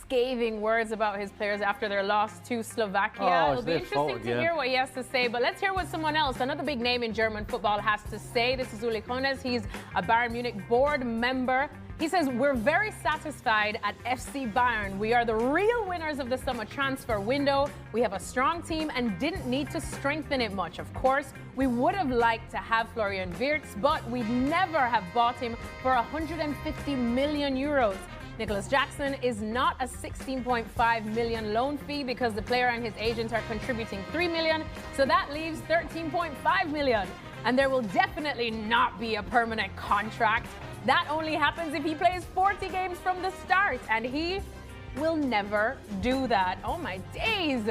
scathing words about his players after their loss to Slovakia. It'll be interesting to hear what he has to say, but let's hear what someone else, another big name in German football, has to say. This is Uli Hoeneß. He's a Bayern Munich board member. He says, we're very satisfied at FC Bayern. We are the real winners of the summer transfer window. We have a strong team and didn't need to strengthen it much. Of course, we would have liked to have Florian Wirtz, but we'd never have bought him for 150 million euros. Nicholas Jackson is not a 16.5 million loan fee because the player and his agent are contributing 3 million, so that leaves 13.5 million. And there will definitely not be a permanent contract. That only happens if he plays 40 games from the start, and he will never do that. Oh my days!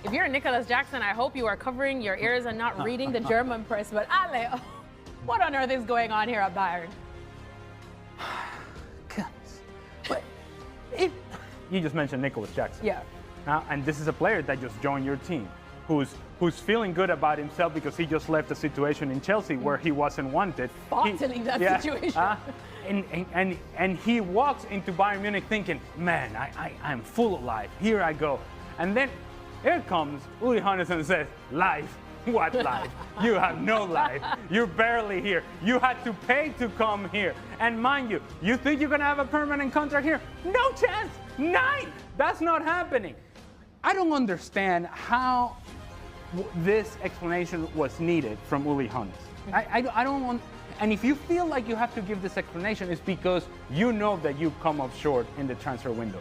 If you're Nicholas Jackson, I hope you are covering your ears and not reading the German press. But Ale, what on earth is going on here at Bayern? But you just mentioned Nicholas Jackson. Yeah. And this is a player that just joined your team, who's feeling good about himself because he just left a situation in Chelsea where he wasn't wanted. Fought to leave that situation. And he walks into Bayern Munich thinking, man, I'm full of life. Here I go. And then here comes Uli Hoeneß and says, life? What life? You have no life. You're barely here. You had to pay to come here. And mind you think you're going to have a permanent contract here? No chance. 9. That's not happening. I don't understand how this explanation was needed from Uli Hoeneß. I don't want, and if you feel like you have to give this explanation, it's because you know that you come up short in the transfer window.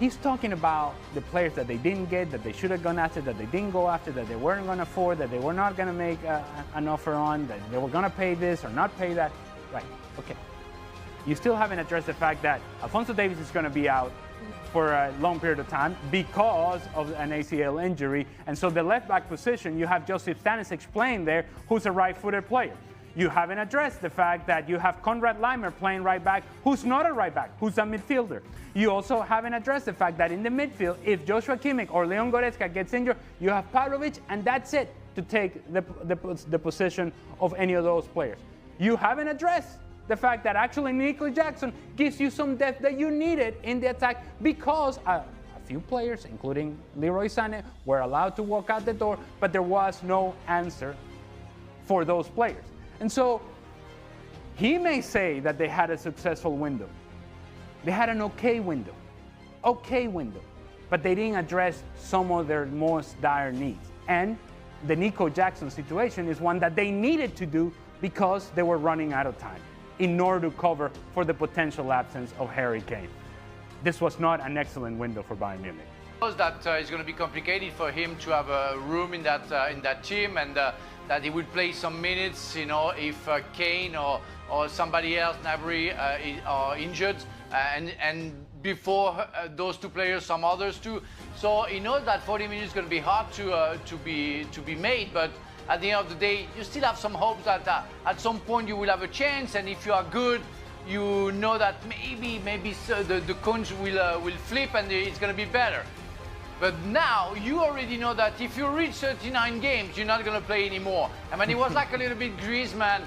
He's talking about the players that they didn't get, that they should have gone after, that they didn't go after, that they weren't going to afford, that they were not going to make an offer on, that they were going to pay this or not pay that. Right, okay. You still haven't addressed the fact that Alphonso Davies is going to be out for a long period of time because of an ACL injury. And so the left back position, you have Joseph Stanisic playing there, who's a right-footed player. You haven't addressed the fact that you have Konrad Laimer playing right back, who's not a right back, who's a midfielder. You also haven't addressed the fact that in the midfield, if Joshua Kimmich or Leon Goretzka gets injured, you have Pavlovic, and that's it to take the position of any of those players. You haven't addressed the fact that actually Nicholas Jackson gives you some depth that you needed in the attack because a few players, including Leroy Sané, were allowed to walk out the door, but there was no answer for those players. And so he may say that they had a successful window. They had an okay window, but they didn't address some of their most dire needs. And the Nico Jackson situation is one that they needed to do because they were running out of time in order to cover for the potential absence of Harry Kane. This was not an excellent window for Bayern Munich. That it's going to be complicated for him to have a room in that team, and that he would play some minutes, you know, if Kane or somebody else, Gnabry, are injured, and before those two players, some others too. So he knows that 40 minutes is going to be hard to be made, but at the end of the day, you still have some hopes that at some point you will have a chance, and if you are good, you know that maybe the coins will flip and it's going to be better. But now you already know that if you reach 39 games, you're not going to play anymore. I mean, it was like a little bit Griezmann,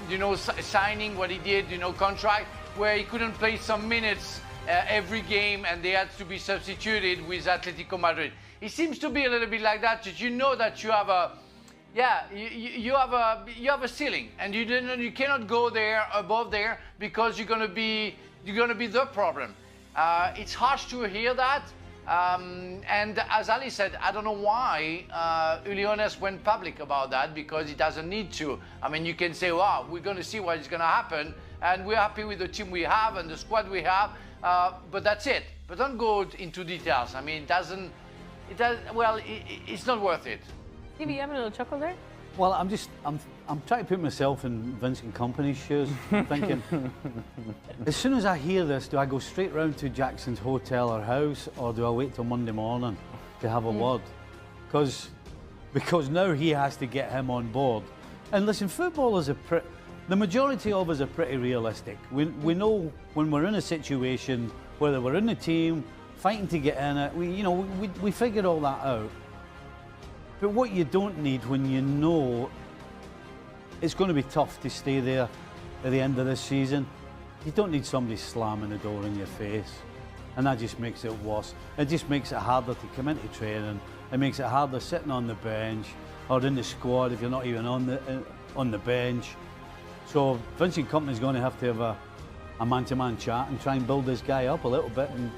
you know, signing what he did, you know, contract, where he couldn't play some minutes every game and they had to be substituted with Atletico Madrid. It seems to be a little bit like that you know that you have a, you have a ceiling, and you cannot go there above there because you're gonna be the problem. It's harsh to hear that, and as Ali said, I don't know why Uli Hoeneß went public about that, because he doesn't need to. I mean, you can say, wow, we're gonna see what is gonna happen, and we're happy with the team we have and the squad we have, but that's it. But don't go into details. I mean, it's not worth it. Stevie, you having a little chuckle there? Well, I'm trying to put myself in Vincent Kompany's shoes, thinking, as soon as I hear this, do I go straight round to Jackson's hotel or house, or do I wait till Monday morning to have a word? Because now he has to get him on board. And listen, football is the majority of us are pretty realistic. We know when we're in a situation, whether we're in the team, fighting to get in it, we figure all that out. But what you don't need when you know it's going to be tough to stay there at the end of this season, You don't need somebody slamming the door in your face, and that just makes it worse. It just makes it harder to come into training. It makes it harder sitting on the bench or in the squad if you're not even on the bench. So Vincent Kompany's going to have a man-to-man chat and try and build this guy up a little bit and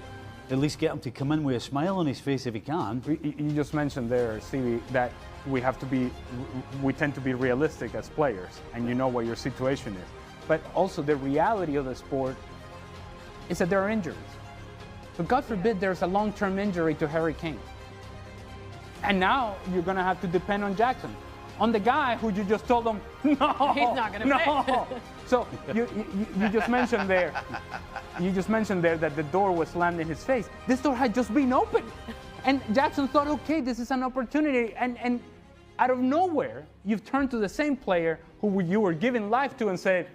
at least get him to come in with a smile on his face if he can. You just mentioned there, Stevie, that we tend to be realistic as players, and you know what your situation is. But also the reality of the sport is that there are injuries. So God forbid there's a long-term injury to Harry Kane. And now you're going to have to depend on Jackson, on the guy who you just told him, no, he's not going to play. So you just mentioned there, that the door was slammed in his face. This door had just been opened. And Jackson thought, okay, this is an opportunity. And out of nowhere, you've turned to the same player who you were giving life to and said,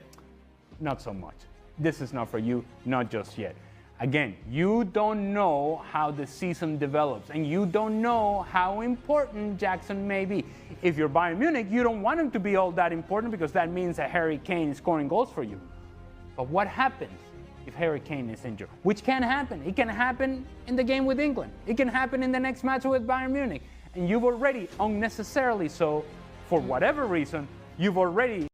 not so much. This is not for you, not just yet. Again, you don't know how the season develops, and you don't know how important Jackson may be. If you're Bayern Munich, you don't want him to be all that important because that means that Harry Kane is scoring goals for you. But what happens if Harry Kane is injured? Which can happen. It can happen in the game with England. It can happen in the next match with Bayern Munich. And you've already, unnecessarily so, for whatever reason, you've already